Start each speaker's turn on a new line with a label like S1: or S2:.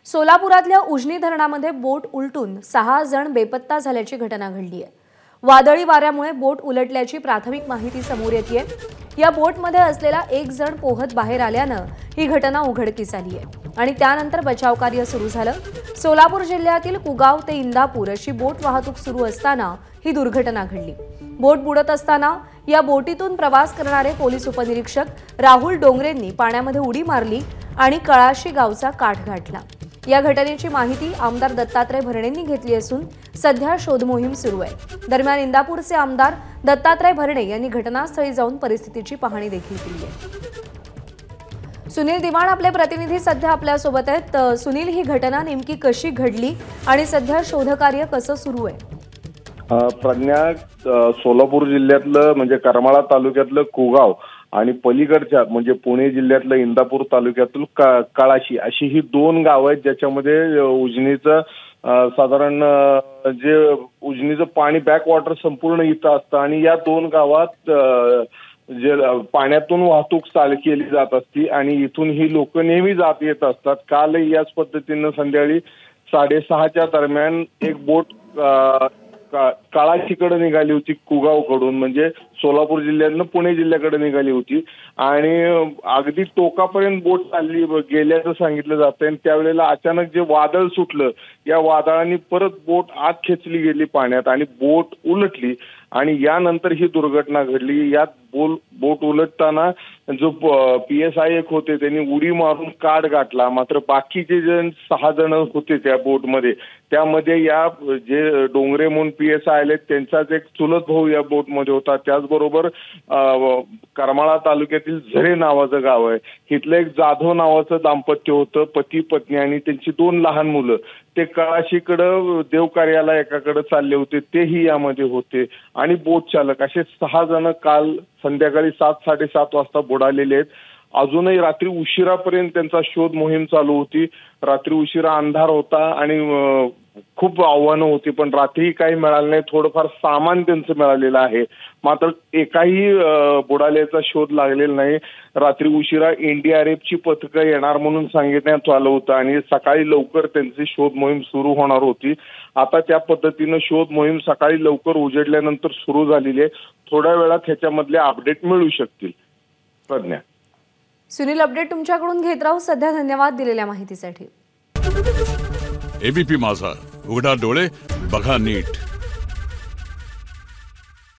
S1: सोलापुरातल्या उजनी धरणामध्ये बोट उलटून 6 जण बेपत्ता झाल्याची घटना घडली आहे। वादळी वाऱ्यामुळे बोट उलटल्याची प्राथमिक माहिती समोर येतेय। या बोटमध्ये असलेला एक जण पोहत बाहेर आल्यानं ही घटना उघडकीस आली आहे आणि त्यानंतर बचाव कार्य सुरू झालं। सोलापूर जिल्ह्यातील कुगाव ते इंदापूर अशी बोट वाहतूक सुरू असताना ही दुर्घटना घडली। बोट बुडत असताना या बोटीतून प्रवास करणारे पोलीस उपनिरीक्षक राहुल डोंगरेंनी पाण्यामध्ये उडी मारली आणि कळाशी गावचा काठ गाठला। या घटनेची माहिती आमदार दत्तात्रय भरणेंनी घेतली असून सध्या शोध मोहीम सुरू आहे। दरम्यान इंदापूरचे आमदार दत्तात्रय भरणे यांनी घटनास्थळी जाऊन परिस्थितीची पाहणी देखील केली आहे। सुनील दिवाण आपले प्रतिनिधी सध्या आपल्या सोबत आहेत। सुनील, ही घटना नेमकी कशी घडली आणि सध्या शोधकार्य कसं सुरू आहे?
S2: प्रज्ञा, सोलापूर जिल्ह्यातलं म्हणजे करमाळा तालुक्यातलं कुगाव आणि पलीकडच्या म्हणजे पुणे जिल्ह्यातलं इंदापूर तालुक्यातील कळाशी अशी ही 2 गावं आहेत ज्याच्यामध्ये उजनीचं साधारण जे उजनीचं पाणी बॅक वॉटर संपूर्ण इथं असतं आणि या 2 गावात जे पाण्यातून वाहतूक केली जात असती आणि इथून ही लोक नेहमी जात येत असतात। काल याच पद्धतीनं संध्याकाळी 6:30च्या दरम्यान एक बोट कळाशीकडे निघाली होती, कुगावकडून म्हणजे सोलापूर जिल्ह्यातनं पुणे जिल्ह्याकडे निघाली होती आणि अगदी टोकापर्यंत बोट चालली गेल्याचं सांगितलं जातंय। त्यावेळेला अचानक जे वादळ सुटलं, या वादळाने परत बोट आत खेचली गेली पाण्यात आणि बोट उलटली आणि यानंतर ही दुर्घटना घडली। यात बोट उलटताना जो PSI एक होते त्यांनी उडी मारून काठ गाठला, मात्र बाकीचे जे 6 जण होते त्या बोटमध्ये त्यामध्ये या जे डोंगरे म्हणून PSI आले त्यांचाच एक चुलत भाऊ या बोटमध्ये होता। त्याचबरोबर करमाळा तालुक्यातील झरे नावाचं गाव आहे, इथलं एक जाधव नावाचं दाम्पत्य होतं, पती पत्नी आणि त्यांची 2 लहान मुलं। ते कळाशीकडं देवकार्याला एकाकडे चालले होते, तेही यामध्ये होते आणि बोट चालक असे 6 जण काल संध्याकाळी 7-7:30 वाजता बुडालेले आहेत। अजूनही रात्री उशिरापर्यंत त्यांचा शोध मोहीम चालू होती। रात्री उशिरा अंधार होता आणि खूप आव्हानं होती, पण रात्री काही मिळालं नाही। थोडंफार सामान त्यांचं मिळालेलं आहे, मात्र एकाही बुडाल्याचा शोध लागलेला नाही। रात्री उशिरा NDRFची पथकं येणार म्हणून सांगितण्यात आलं होतं आणि सकाळी लवकर त्यांची शोध मोहीम सुरू होणार होती। आता त्या पद्धतीनं शोध मोहीम सकाळी लवकर उजेडल्यानंतर सुरू झालेली आहे। थोड्या वेळात ह्याच्यामधले अपडेट मिळू शकतील। प्रज्ञा,
S1: सुनील, अपडेट तुमच्याकडून घेत राहू। सध्या धन्यवाद दिलेल्या माहितीसाठी।
S3: ABP माझा, उघडा डोळे बघा नीट।